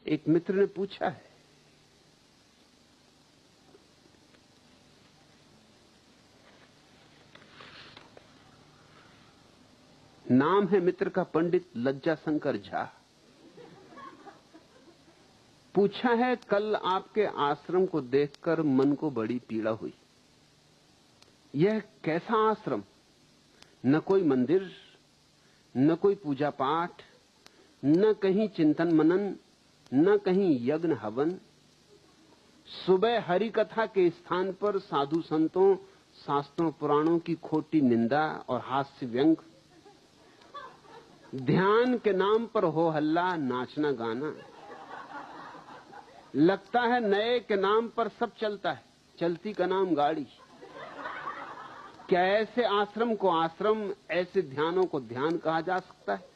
एक मित्र ने पूछा है, नाम है मित्र का पंडित लज्जाशंकर झा। पूछा है, कल आपके आश्रम को देखकर मन को बड़ी पीड़ा हुई। यह कैसा आश्रम? न कोई मंदिर, न कोई पूजा पाठ, न कहीं चिंतन मनन, न कहीं यज्ञ हवन। सुबह हरि कथा के स्थान पर साधु संतों, शास्त्रों पुराणों की खोटी निंदा और हास्य व्यंग। ध्यान के नाम पर हो हल्ला, नाचना गाना। लगता है नए के नाम पर सब चलता है, चलती का नाम गाड़ी। क्या ऐसे आश्रम को आश्रम, ऐसे ध्यानों को ध्यान कहा जा सकता है?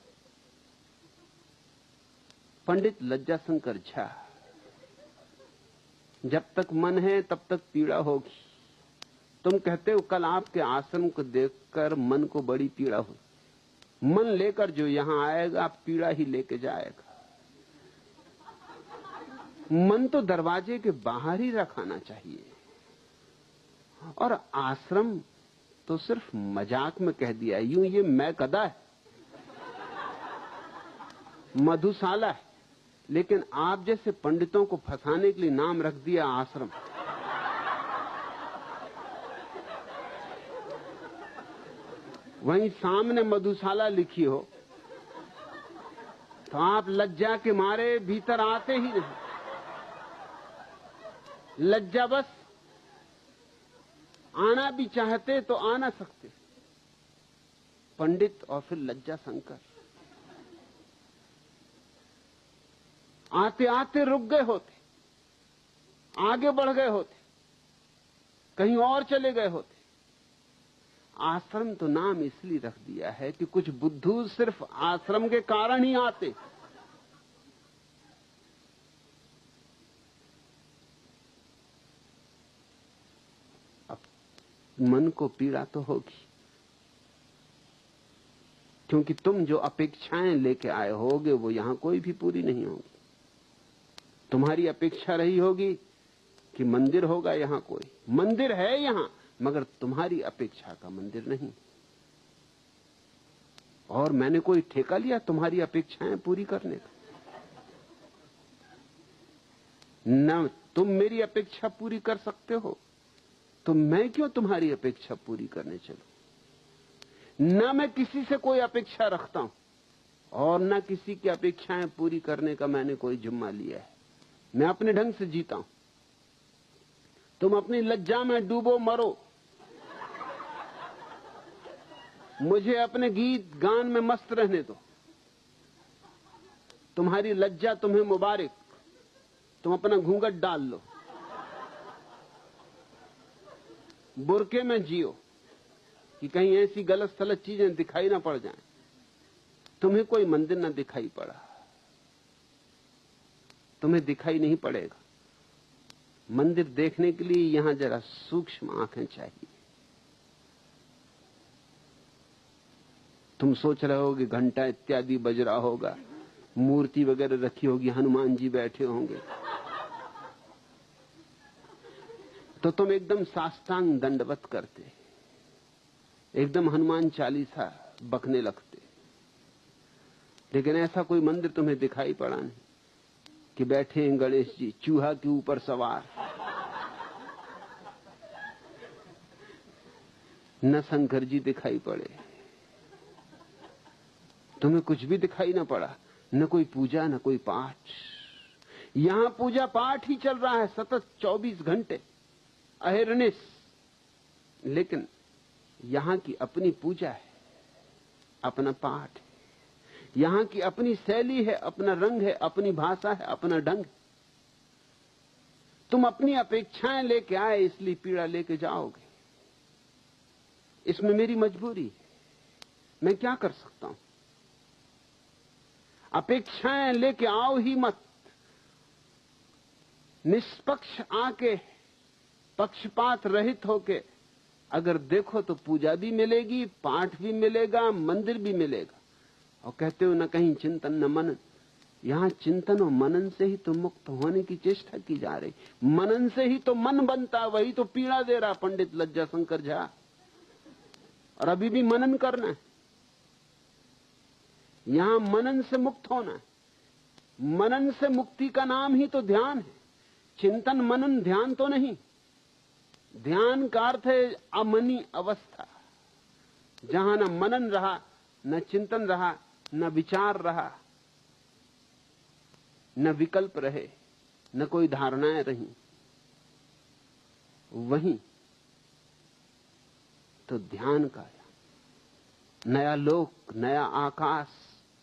पंडित लज्जाशंकर झा। जब तक मन है तब तक पीड़ा होगी। तुम कहते हो कल आपके आश्रम को देखकर मन को बड़ी पीड़ा हुई। मन लेकर जो यहां आएगा पीड़ा ही लेके जाएगा। मन तो दरवाजे के बाहर ही रखाना चाहिए। और आश्रम तो सिर्फ मजाक में कह दिया, यूं ये मैं कदा है, मधुशाला है। लेकिन आप जैसे पंडितों को फंसाने के लिए नाम रख दिया आश्रम। वहीं सामने मधुशाला लिखी हो तो आप लज्जा के मारे भीतर आते ही नहीं। लज्जा बस, आना भी चाहते तो आ ना सकते। पंडित और फिर लज्जाशंकर आते आते रुक गए होते, आगे बढ़ गए होते, कहीं और चले गए होते। आश्रम तो नाम इसलिए रख दिया है कि कुछ बुद्धू सिर्फ आश्रम के कारण ही आते। अब मन को पीड़ा तो होगी, क्योंकि तुम जो अपेक्षाएं लेके आए होगे वो यहां कोई भी पूरी नहीं होगी। तुम्हारी अपेक्षा रही होगी कि मंदिर होगा, यहां कोई मंदिर है यहां, मगर तुम्हारी अपेक्षा का मंदिर नहीं। और मैंने कोई ठेका लिया तुम्हारी अपेक्षाएं पूरी करने का? न तुम मेरी अपेक्षा पूरी कर सकते हो तो मैं क्यों तुम्हारी अपेक्षा पूरी करने चलूं? न मैं किसी से कोई अपेक्षा रखता हूं और न किसी की अपेक्षाएं पूरी करने का मैंने कोई जिम्मा लिया है। मैं अपने ढंग से जीता हूं। तुम अपनी लज्जा में डूबो मरो, मुझे अपने गीत गान में मस्त रहने दो। तुम्हारी लज्जा तुम्हें मुबारक, तुम अपना घूंघट डाल लो, बुरके में जियो कि कहीं ऐसी गलत सलत चीजें दिखाई ना पड़ जाएं। तुम्हें कोई मंदिर ना दिखाई पड़ा, तुम्हें दिखाई नहीं पड़ेगा। मंदिर देखने के लिए यहां जरा सूक्ष्म आंखें चाहिए। तुम सोच रहे हो कि घंटा इत्यादि बज रहा होगा, मूर्ति वगैरह रखी होगी, हनुमान जी बैठे होंगे, तो तुम एकदम साष्टांग दंडवत करते, एकदम हनुमान चालीसा बकने लगते। लेकिन ऐसा कोई मंदिर तुम्हें दिखाई पड़ा नहीं कि बैठे हैं गणेश जी चूहा के ऊपर सवार, न शंकर जी दिखाई पड़े, तुम्हें कुछ भी दिखाई ना पड़ा, न कोई पूजा न कोई पाठ। यहां पूजा पाठ ही चल रहा है सतत 24 घंटे अहिर्निश। लेकिन यहां की अपनी पूजा है, अपना पाठ है, यहां की अपनी शैली है, अपना रंग है, अपनी भाषा है, अपना ढंग। तुम अपनी अपेक्षाएं लेके आए इसलिए पीड़ा लेके जाओगे। इसमें मेरी मजबूरी है, मैं क्या कर सकता हूं? अपेक्षाएं लेके आओ ही मत। निष्पक्ष आके, पक्षपात रहित होके अगर देखो तो पूजा भी मिलेगी, पाठ भी मिलेगा, मंदिर भी मिलेगा। और कहते हो न कहीं चिंतन न मनन, यहां चिंतन और मनन से ही तो मुक्त होने की चेष्टा की जा रही। मनन से ही तो मन बनता, वही तो पीड़ा दे रहा पंडित लज्जा शंकर झा। और अभी भी मनन करना है। यहां मनन से मुक्त होना है। मनन से मुक्ति का नाम ही तो ध्यान है। चिंतन मनन ध्यान तो नहीं। ध्यान का अर्थ है अमनी अवस्था, जहां न मनन रहा, न चिंतन रहा, न विचार रहा, न विकल्प रहे, न कोई धारणाएं रही। वहीं तो ध्यान का नया लोक, नया आकाश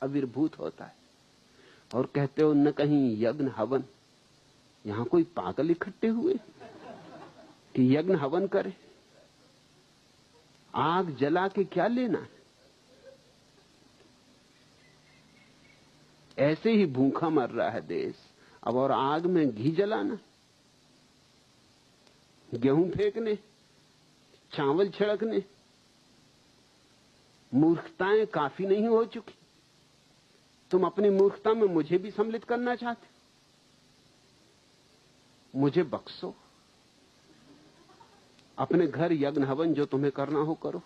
आविर्भूत होता है। और कहते हो न कहीं यज्ञ हवन। यहां कोई पागल इकट्ठे हुए कि यज्ञ हवन करे? आग जला के क्या लेना है? ऐसे ही भूखा मर रहा है देश। अब और आग में घी जलाना, गेहूं फेंकने, चावल छिड़कने, मूर्खताएं काफी नहीं हो चुकी? तुम अपनी मूर्खता में मुझे भी सम्मिलित करना चाहते? मुझे बख्शो। अपने घर यज्ञ हवन जो तुम्हें करना हो करो।